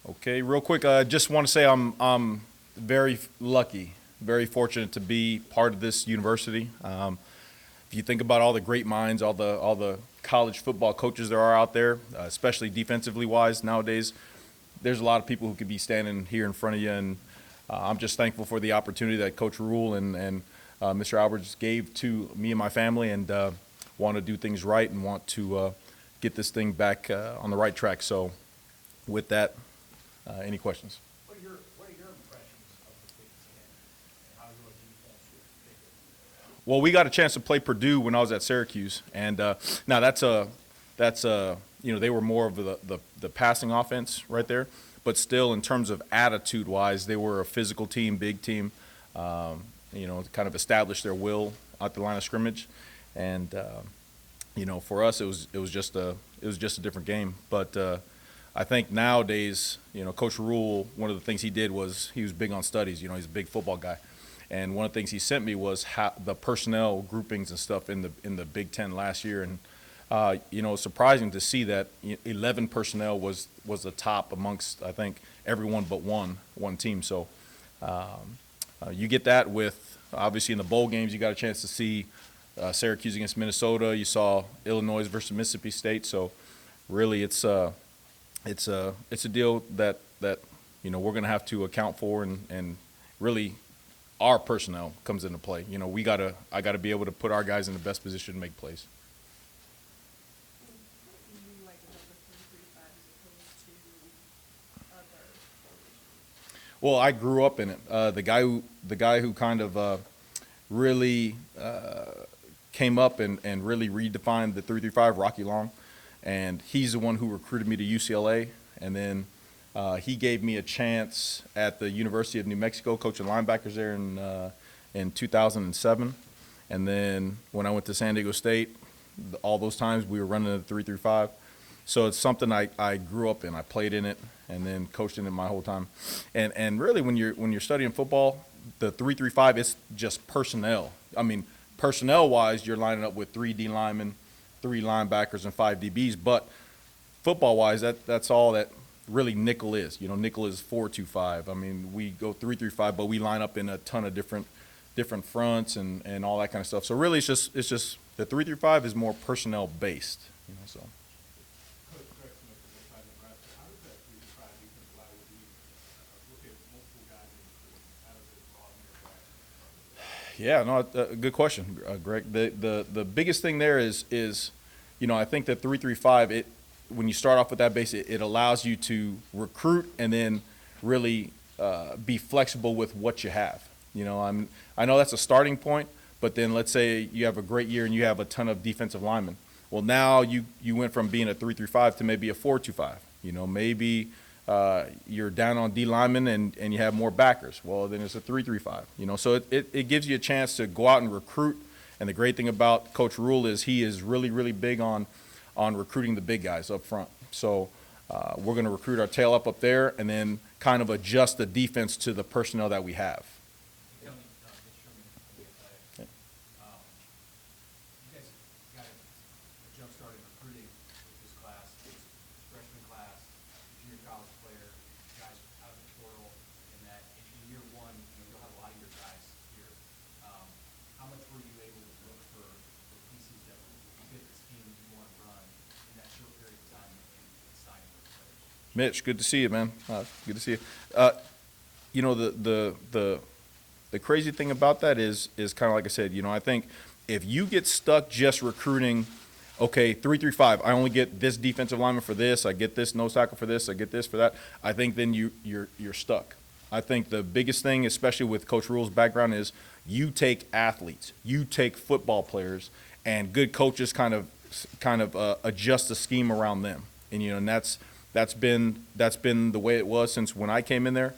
Okay, real quick, I just want to say I'm very lucky, very fortunate to be part of this university. If you think about all the great minds, all the college football coaches there are out there, especially defensively wise nowadays, there's a lot of people who could be standing here in front of you, and I'm just thankful for the opportunity that Coach Rule and Mr. Alberts gave to me and my family, and want to do things right and want to get this thing back on the right track. So, with that. Any questions? What are your impressions of the Big Ten and how your defense would fit it? Well, we got a chance to play Purdue when I was at Syracuse, and now that's they were more of the passing offense right there, but still in terms of attitude wise, they were a physical team, big team. Kind of established their will at the line of scrimmage, and for us it was just a different game, but. I think nowadays, Coach Rule, one of the things he did was he was big on studies. He's a big football guy, and one of the things he sent me was the personnel groupings and stuff in the Big Ten last year, and it's surprising to see that 11 personnel was the top amongst I think everyone but one team. So you get that with obviously in the bowl games you got a chance to see Syracuse against Minnesota. You saw Illinois versus Mississippi State. So really it's a deal that we're going to have to account for, and really our personnel comes into play. I got to be able to put our guys in the best position to make plays. You like the number 335 as opposed to other formations? Well, I grew up in it. The guy who kind of really came up and really redefined the 335, Rocky Long. And he's the one who recruited me to UCLA, and then he gave me a chance at the University of New Mexico, coaching linebackers there in 2007. And then when I went to San Diego State, all those times we were running the 335. So it's something I grew up in. I played in it, and then coached in it my whole time. And really, when you're studying football, the 335 is just personnel. I mean, personnel-wise, you're lining up with 3 D linemen, 3 linebackers, and 5 DBs, but football-wise, that's all that really nickel is. Nickel is 4-2-5. I mean, we go 3-3-5, but we line up in a ton of different fronts and all that kind of stuff. So really, it's just the 3-3-5 is more personnel based. So. Coach Greg Smith from inside Nebraska, how does that 3-5 defense allow you to look at multiple guys in the field? How does it broaden your back? Yeah, no, good question, Greg. The biggest thing there is I think that 3-3-5, when you start off with that base, it allows you to recruit and then really be flexible with what you have. I know that's a starting point, but then let's say you have a great year and you have a ton of defensive linemen. Well, now you went from being a 3-3-5 to maybe a 4-2-5. Maybe you're down on D linemen and you have more backers. Well, then it's a 3-3-5. So it gives you a chance to go out and recruit. And the great thing about Coach Rule is he is really, really big on recruiting the big guys up front. So we're going to recruit our tail up there and then kind of adjust the defense to the personnel that we have. Tell me, Mitch Sherman from the Athletic. You guys got a jump start in recruiting with this class, this freshman class, junior college player, guys out of the portal, and that in year one, you'll have a lot of your guys here. How much were you able to look for pieces that will fit the scheme you want to run in that short period of time and signing those players? Mitch, good to see you, man. Good to see you. The crazy thing about that is kind of like I said. I think if you get stuck just recruiting, okay, 3-3-5, I only get this defensive lineman for this, I get this nose tackle for this, I get this for that. I think then you're stuck. I think the biggest thing, especially with Coach Rule's background, is you take athletes, you take football players, and good coaches kind of adjust the scheme around them. And that's been the way it was since when I came in there.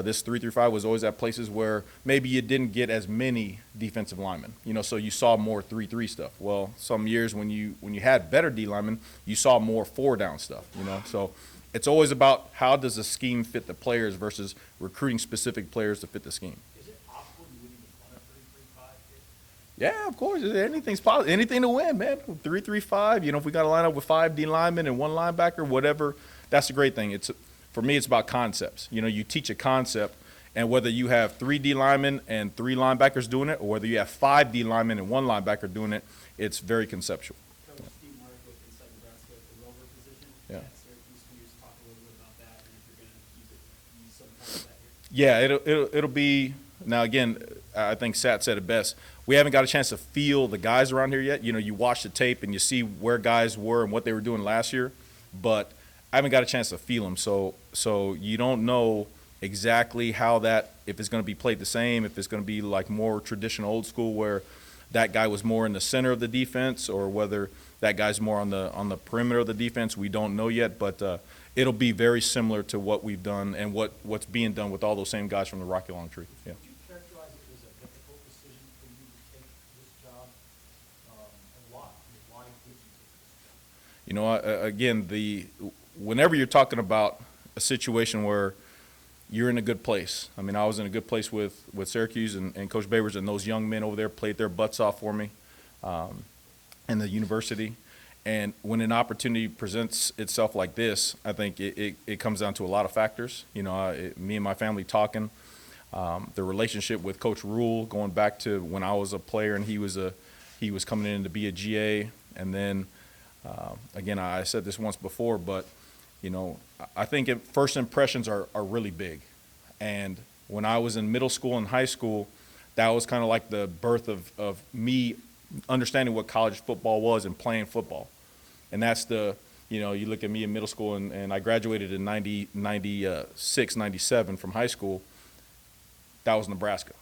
This 3-3-5 was always at places where maybe you didn't get as many defensive linemen, so you saw more 3-3 stuff. Well, some years when you had better D linemen, you saw more 4-down stuff, So it's always about how does the scheme fit the players versus recruiting specific players to fit the scheme. Is it possible you wouldn't even run a 3-3-5 kid? Yeah, of course. Anything's possible. Anything to win, man. 3-3-5. If we got to line up with 5 D linemen and 1 linebacker, whatever. That's the great thing. for me, it's about concepts. You know, you teach a concept, and whether you have 3 D linemen and 3 linebackers doing it, or whether you have 5 D linemen and 1 linebacker doing it, it's very conceptual. Coach Steve Mark with Inside Nebraska at the rover position Yeah. at Syracuse. Can you just talk a little bit about that and if you're going to use some part of that here? Yeah, it'll be now again. I think Sat said it best. We haven't got a chance to feel the guys around here yet. You know, you watch the tape and you see where guys were and what they were doing last year, but I haven't got a chance to feel them. So you don't know exactly how that, if it's going to be played the same, if it's going to be like more traditional old school where that guy was more in the center of the defense, or whether that guy's more on the perimeter of the defense. We don't know yet, but it'll be very similar to what we've done and what's being done with all those same guys from the Rocky Long Tree. Yeah. Would you characterize it as a difficult decision for you to take this job? And why? I mean, why did you take this job? You know, again, whenever you're talking about a situation where you're in a good place. I mean, I was in a good place with Syracuse and Coach Babers, and those young men over there played their butts off for me in the university. And when an opportunity presents itself like this, I think it comes down to a lot of factors. You know, me and my family talking, the relationship with Coach Rule going back to when I was a player and he was coming in to be a GA. And then, again, I said this once before, but, you know, I think first impressions are really big. And when I was in middle school and high school, that was kind of like the birth of me understanding what college football was and playing football. And that's you know, you look at me in middle school, and I graduated in 96, 97 from high school. That was Nebraska,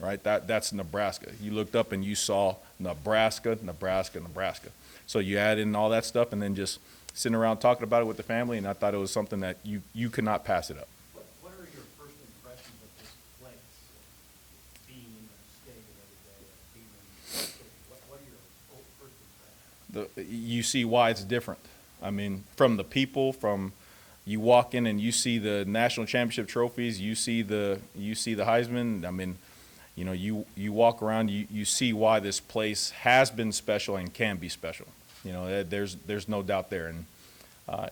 right? That's Nebraska. You looked up and you saw Nebraska, Nebraska, Nebraska. So you add in all that stuff and then just sitting around talking about it with the family, and I thought it was something that you could not pass it up. What are your first impressions of this place, being in the stadium every day, being in the city? What are your first impressions? You see why it's different. I mean, from the people, from you walk in and you see the national championship trophies, you see the Heisman. I mean, you know, you walk around, you see why this place has been special and can be special. You know, there's no doubt there, and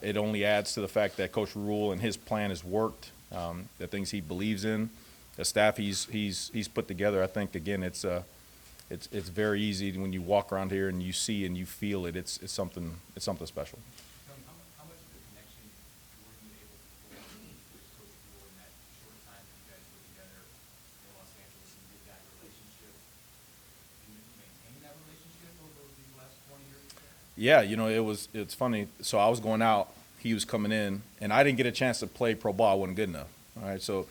it only adds to the fact that Coach Rule and his plan has worked, the things he believes in, the staff he's put together. I think again, it's very easy when you walk around here and you see and you feel it. It's something special. Tony, how much of a connection were you able to form with Coach Rule in that short time that you guys were together in Los Angeles, and did that relationship, did you maintain that relationship over these last 20 years? Yeah, you know, it's funny. So I was going out, he was coming in, and I didn't get a chance to play pro ball. I wasn't good enough. All right, so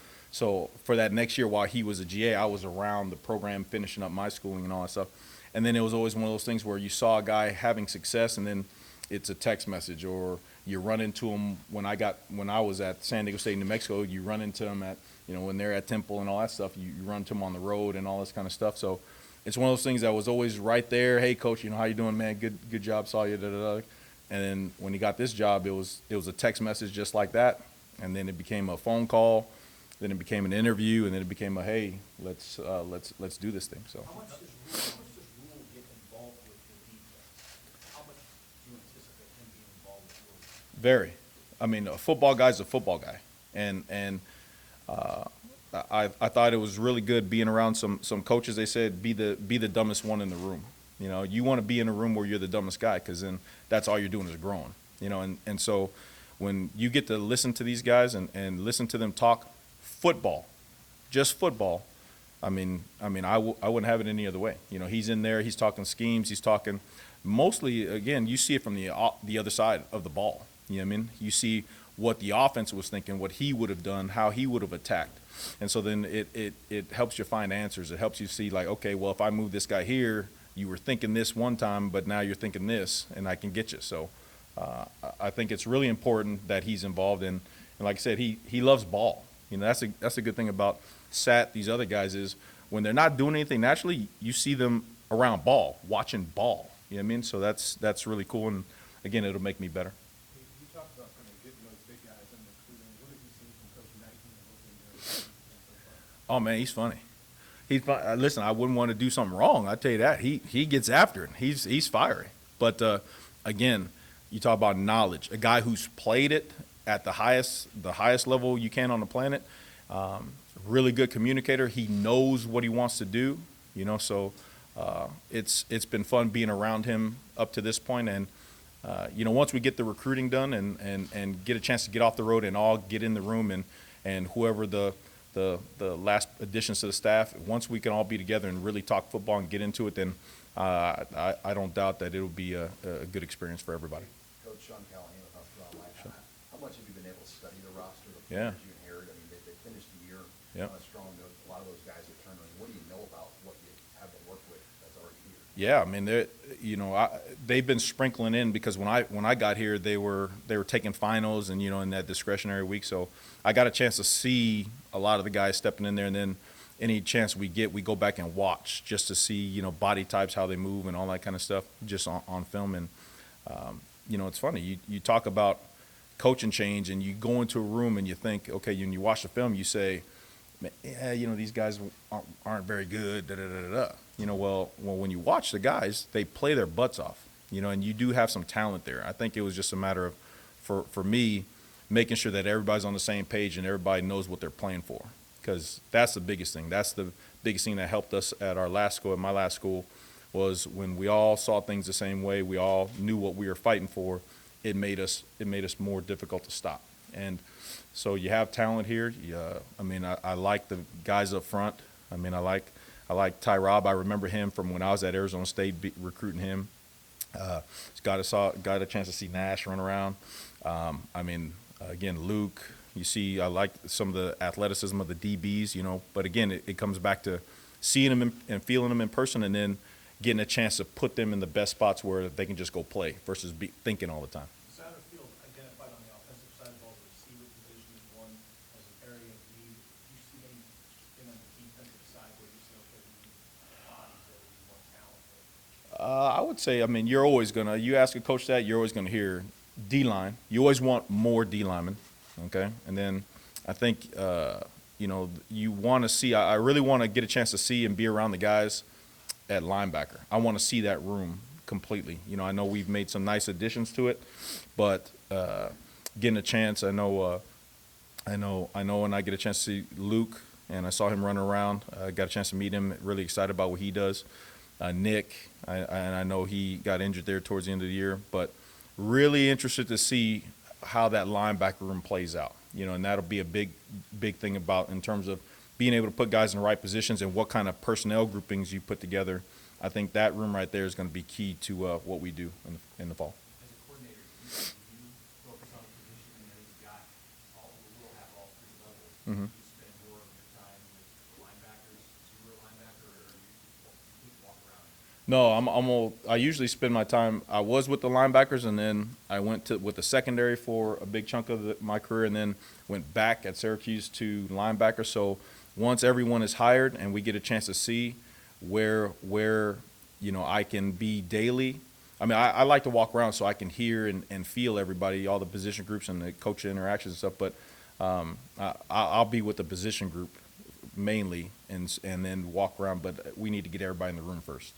for that next year while he was a GA, I was around the program finishing up my schooling and all that stuff. And then it was always one of those things where you saw a guy having success and then it's a text message, or you run into him when I was at San Diego State, New Mexico, you run into them at, you know, when they're at Temple and all that stuff, you run into them on the road and all this kind of stuff. So it's one of those things that was always right there. Hey, coach, you know, how you doing, man? Good job, saw you, da-da-da. And then when he got this job, it was a text message just like that. And then it became a phone call. Then it became an interview, and then it became a, hey, let's do this thing. So. How much does Rule get involved with your defense? How much do you anticipate him being involved with yours? Very. I mean, a football guy's a football guy, and I thought it was really good being around some coaches. They said be the dumbest one in the room. You know, you want to be in a room where you're the dumbest guy, because then that's all you're doing is growing. You know, and so when you get to listen to these guys and listen to them talk football, just football, I mean, I wouldn't have it any other way. You know, he's in there, he's talking schemes, he's talking mostly, again, you see it from the other side of the ball. You know what I mean? You see what the offense was thinking, what he would have done, how he would have attacked. And so then it helps you find answers. It helps you see, like, okay, well, if I move this guy here, you were thinking this one time, but now you're thinking this, and I can get you. So I think it's really important that he's involved in, and like I said, he loves ball. You know, that's a good thing about Sat, these other guys, is when they're not doing anything naturally, you see them around ball, watching ball. You know what I mean? So that's really cool, and again, it'll make me better. You talked about kind of getting those big guys in recruiting. What have you seen from Coach Knight and what's in there so far? Oh man, he's funny. He's fun. Listen, I wouldn't want to do something wrong. I tell you that. He gets after it. He's fiery. But again, you talk about knowledge. A guy who's played it at the highest level you can on the planet. Really good communicator. He knows what he wants to do, so it's been fun being around him up to this point. And once we get the recruiting done and get a chance to get off the road and all get in the room and whoever the last additions to the staff, once we can all be together and really talk football and get into it, then I don't doubt that it'll be a good experience for everybody. Coach Sean Callahan with Hospital Online. How much have you been able to study the roster, the Yeah. players you inherit? I mean, they finished the year Yeah. on a strong note. A lot of those guys have turned on you. What do you know about what you have to work with that's already here? Yeah, I mean, they've been sprinkling in because when I got here, they were taking finals and in that discretionary week. So I got a chance to see a lot of the guys stepping in there, and then any chance we get, we go back and watch just to see body types, how they move, and all that kind of stuff, just on film. And it's funny. You talk about coaching change, and you go into a room and you think, okay, when you watch the film, you say, yeah, these guys aren't very good. Da da da da. Well, when you watch the guys, they play their butts off. And you do have some talent there. I think it was just a matter of, for me, making sure that everybody's on the same page and everybody knows what they're playing for, because that's the biggest thing. That's the biggest thing that helped us at our last school. At my last school, was when we all saw things the same way. We all knew what we were fighting for. It made us more difficult to stop. And so you have talent here. I like the guys up front. I like Ty Robb. I remember him from when I was at Arizona State recruiting him. Got a chance to see Nash run around. Again, Luke. You see, I like some of the athleticism of the DBs, but again, it comes back to seeing them and feeling them in person, and then getting a chance to put them in the best spots where they can just go play versus be thinking all the time. The side of the field identified on the offensive side of the ball, the receiver position is one as an area of need. Do you see anything on the defensive side where you see, okay, we need bodies there, we need more talent there? I would say, you ask a coach that, you're always gonna hear D-line. You always want more D linemen, okay? And then I think, you want to see, I really want to get a chance to see and be around the guys at linebacker. I want to see that room completely. I know we've made some nice additions to it, but getting a chance, I know when I get a chance to see Luke, and I saw him running around, got a chance to meet him, really excited about what he does. Nick, and I know he got injured there towards the end of the year, but really interested to see how that linebacker room plays out. And that'll be a big thing about in terms of being able to put guys in the right positions and what kind of personnel groupings you put together. I think that room right there is going to be key to what we do in the fall. As a coordinator, do you focus on a position and then you've got we'll have all three levels? Mhm. Do you spend more of your time with linebackers, interior linebacker, or you walk around? No, I usually spend my time. I was with the linebackers, and then I went with the secondary for a big chunk of my career, and then went back at Syracuse to linebacker. So once everyone is hired and we get a chance to see where I can be daily. I like to walk around so I can hear and feel everybody, all the position groups and the coach interactions and stuff. But I'll be with the position group mainly, and then walk around. But we need to get everybody in the room first.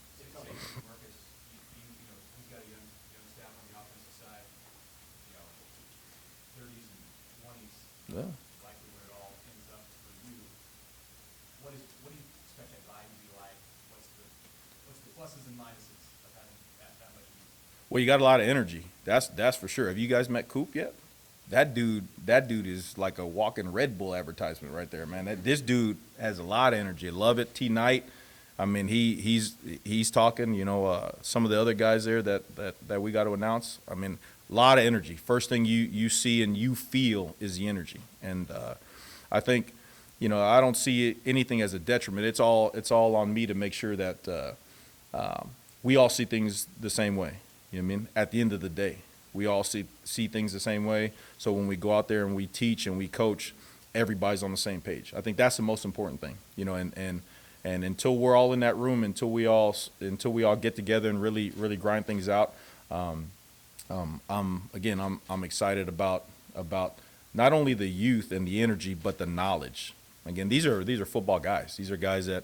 Marcus, he's got a young staff on the offensive side, 30s and 20s. Yeah. Likely where it all ends up for you. What do you expect that vibe to be like? What's the pluses and minuses of having that much youth? Well, you got a lot of energy. That's for sure. Have you guys met Coop yet? That dude is like a walking Red Bull advertisement right there, man. This dude has a lot of energy. I love it. T Knight. He's talking. Some of the other guys there that we got to announce. A lot of energy. First thing you see and you feel is the energy, and I think, I don't see anything as a detriment. It's all on me to make sure that we all see things the same way. You know what I mean? At the end of the day, we all see things the same way. So when we go out there and we teach and we coach, everybody's on the same page. I think that's the most important thing. And until we're all in that room, until we all get together and really grind things out, I'm excited about not only the youth and the energy, but the knowledge. Again, these are football guys. These are guys that,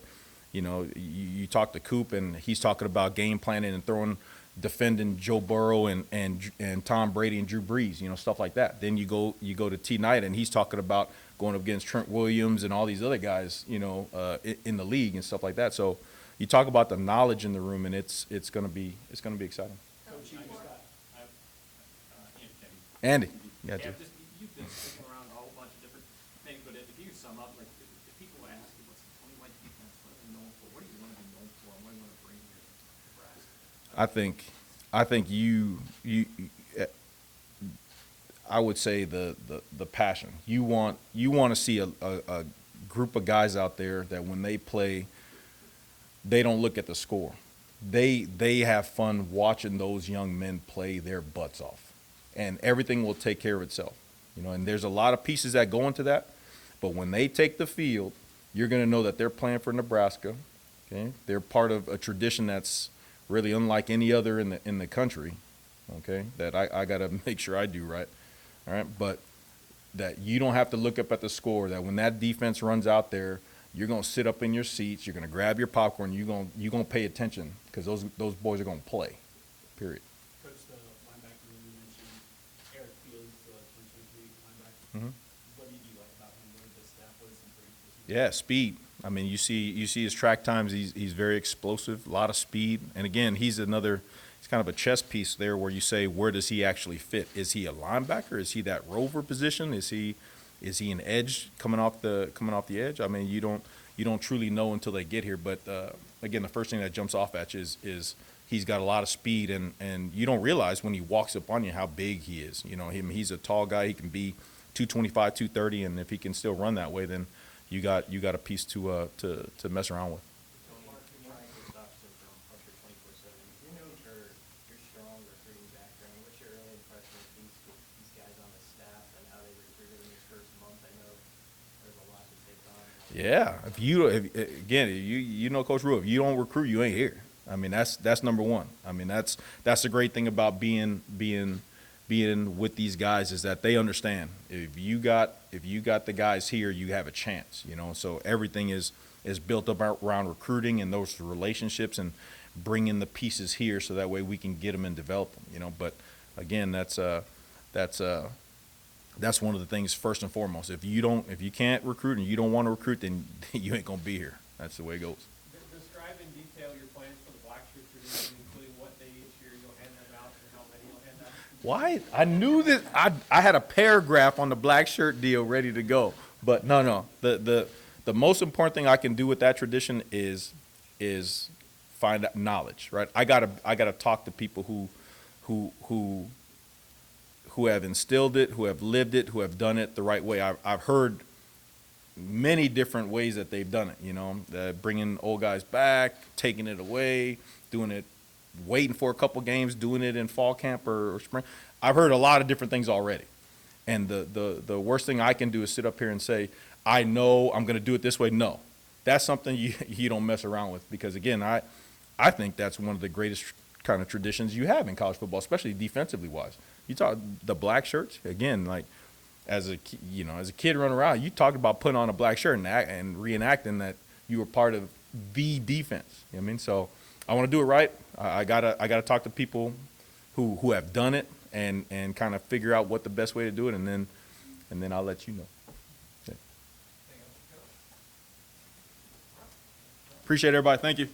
you talk to Coop and he's talking about game planning and throwing defending Joe Burrow and Tom Brady and Drew Brees, stuff like that. Then you go to T. Knight, and he's talking about going up against Trent Williams and all these other guys, in the league and stuff like that. So you talk about the knowledge in the room, and it's gonna be exciting. Coach, you just got, Andy, yeah, Yeah, dude. just, you've been sticking around a whole bunch of different things, but if you could sum up, like, if people ask you, what's the Tony White defense, what are they known for? What do you want to be known for, and what do you want to bring here to Nebraska? I think I would say the passion. You want to see a group of guys out there that when they play, they don't look at the score. They have fun watching those young men play their butts off, and everything will take care of itself. And there's a lot of pieces that go into that, but when they take the field, you're going to know that they're playing for Nebraska. Okay, they're part of a tradition that's really unlike any other in the country. Okay, that I got to make sure I do right. All right, but that you don't have to look up at the score. That when that defense runs out there, you're gonna sit up in your seats. You're gonna grab your popcorn. You're gonna pay attention because those boys are gonna play. Period. Coach, the linebacker you mentioned, Eric Fields, the 2023 linebacker. Mhm. What did you like about him? What did the staff, what is he bring to the team? Yeah, speed. I mean, you see his track times. He's very explosive. A lot of speed. And again, he's kind of a chess piece there where you say, where does he actually fit? Is he a linebacker? Is he that rover position? Is he an edge coming off the edge? I mean, you don't truly know until they get here. But again, the first thing that jumps off at you is he's got a lot of speed, and you don't realize when he walks up on you how big he is. He's a tall guy. He can be 225, 230, and if he can still run that way, then you got a piece to mess around with. Mark, Brian Gustafson from Hunter 24/7. You're known for your strong recruiting background. What's your early impression of these guys on the staff and how they recruited in this first month? I know there's a lot to take on. Yeah, Coach Rue, if you don't recruit, you ain't here. I mean, that's number one. I mean, that's the great thing about being with these guys is that they understand. If you got the guys here, you have a chance. So everything is built up around recruiting and those relationships and bringing the pieces here so that way we can get them and develop them. But again, that's one of the things first and foremost. If you can't recruit and you don't want to recruit, then you ain't gonna be here. That's the way it goes. Describe in detail your plans for the Black Shirt tradition, including what day each year you'll hand them out and how many you'll hand out. Why? I knew that I had a paragraph on the black shirt deal ready to go. But no. The most important thing I can do with that tradition is find out knowledge, right? I gotta talk to people who have instilled it, who have lived it, who have done it the right way. I've heard many different ways that they've done it, bringing old guys back, taking it away, doing it, waiting for a couple games, doing it in fall camp or spring. I've heard a lot of different things already. And the worst thing I can do is sit up here and say, I know I'm going to do it this way. No, that's something you don't mess around with because, again, I think that's one of the greatest kind of traditions you have in college football, especially defensively wise. You talk the black shirts, again, like as a kid running around, you talked about putting on a black shirt and reenacting that you were part of the defense. You know what I mean? So I want to do it right. I gotta talk to people who have done it and kind of figure out what the best way to do it, and then I'll let you know. Okay. Appreciate everybody. Thank you.